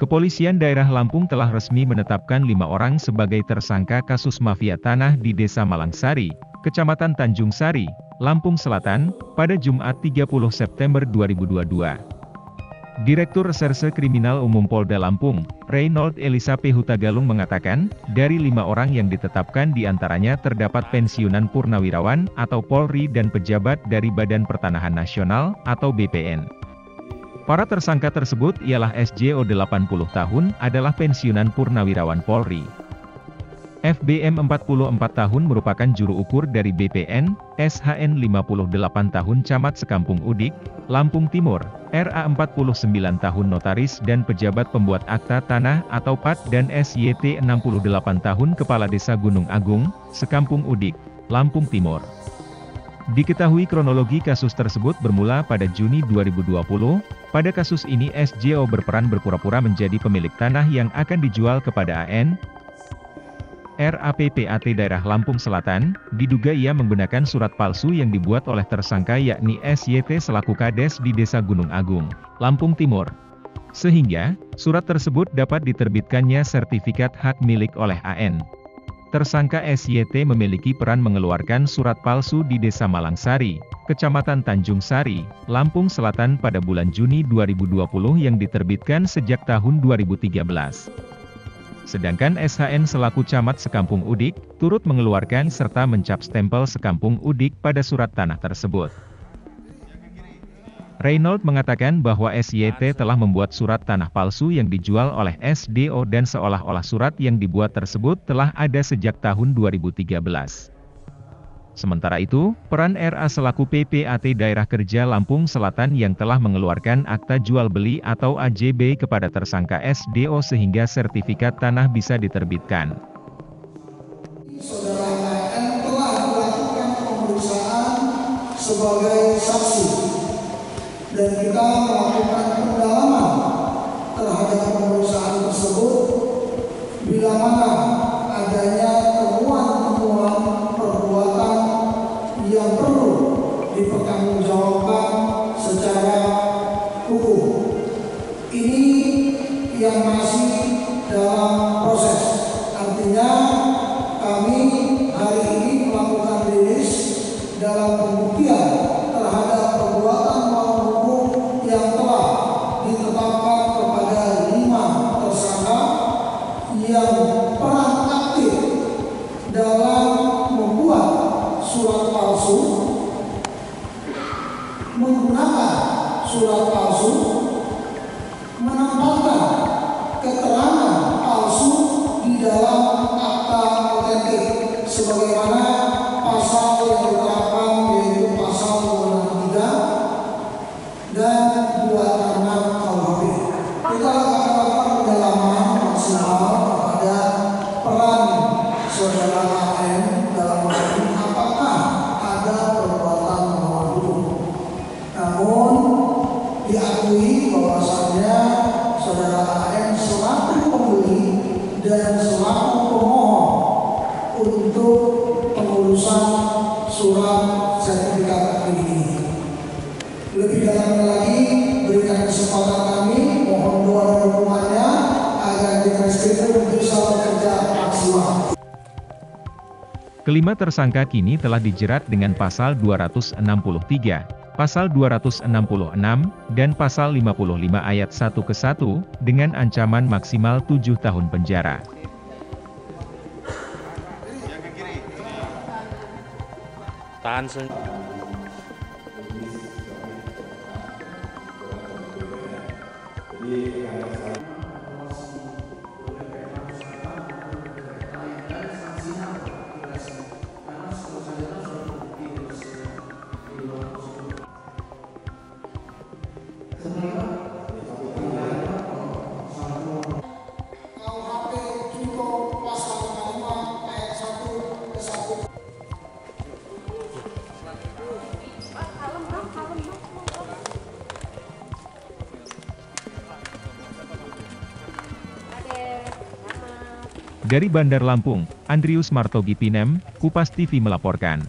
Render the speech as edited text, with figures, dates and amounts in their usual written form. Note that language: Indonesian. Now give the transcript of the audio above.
Kepolisian Daerah Lampung telah resmi menetapkan 5 orang sebagai tersangka kasus mafia tanah di Desa Malangsari, Kecamatan Tanjung Sari, Lampung Selatan, pada Jumat 30 September 2022. Direktur Reserse Kriminal Umum Polda Lampung, Reynold Elisa P. Hutagalung mengatakan, dari 5 orang yang ditetapkan diantaranya terdapat pensiunan purnawirawan atau Polri dan pejabat dari Badan Pertanahan Nasional atau BPN. Para tersangka tersebut ialah SJO 80 tahun adalah pensiunan purnawirawan Polri. FBM 44 tahun merupakan juru ukur dari BPN, SHN 58 tahun camat Sekampung Udik, Lampung Timur, RA 49 tahun notaris dan pejabat pembuat akta tanah atau PAT dan SYT 68 tahun kepala desa Gunung Agung, Sekampung Udik, Lampung Timur. Diketahui kronologi kasus tersebut bermula pada Juni 2020, pada kasus ini SJO berperan berpura-pura menjadi pemilik tanah yang akan dijual kepada AN, RAPPAT daerah Lampung Selatan, diduga ia menggunakan surat palsu yang dibuat oleh tersangka yakni SYT selaku Kades di Desa Gunung Agung, Lampung Timur. Sehingga, surat tersebut dapat diterbitkannya sertifikat hak milik oleh AN. Tersangka SYT memiliki peran mengeluarkan surat palsu di Desa Malangsari, Kecamatan Tanjung Sari, Lampung Selatan pada bulan Juni 2020 yang diterbitkan sejak tahun 2013. Sedangkan SHN selaku camat Sekampung Udik, turut mengeluarkan serta mencap stempel Sekampung Udik pada surat tanah tersebut. Reynold mengatakan bahwa SYT telah membuat surat tanah palsu yang dijual oleh SDO dan seolah-olah surat yang dibuat tersebut telah ada sejak tahun 2013. Sementara itu, peran RA selaku PPAT Daerah Kerja Lampung Selatan yang telah mengeluarkan akta jual beli atau AJB kepada tersangka SDO sehingga sertifikat tanah bisa diterbitkan. Saudara AN telah melakukan pemeriksaan sebagai saksi dan kita melakukan pendalaman terhadap pemeriksaan tersebut bila mana adanya temuan-temuan perbuatan yang perlu dipertanggungjawabkan secara hukum. Ini yang masih dalam proses. Artinya kami hari ini melakukan rilis dalam pembuktian terhadap perbuatan melawan hukum yang telah ditetapkan kepada 5 tersangka yang peran aktif dalam membuat surat palsu, menggunakan surat palsu, menempatkan keterangan palsu di dalam akta otentik sebagaimana pasal yang diterapkan yaitu pasal 23 dan 26 KUHP. Kita akan melakukan pendalaman maksimal pada peran saudara AN dalam hal ini apakah ada perbuatan melawan hukum. Namun diakui bahwasannya saudara AN selaku pembeli dan selaku pemohon untuk pengurusan surat sertifikat ini. Lebih dalam lagi berikan kesempatan kami, mohon doa dan dukungannya agar Ditreskrimum bisa bekerja maksimal. Kelima tersangka kini telah dijerat dengan pasal 263, pasal 266, dan pasal 55 ayat 1 ke 1, dengan ancaman maksimal 7 tahun penjara. Tahan Dari Bandar Lampung, Andrius Martogi Pinem, Kupas TV melaporkan.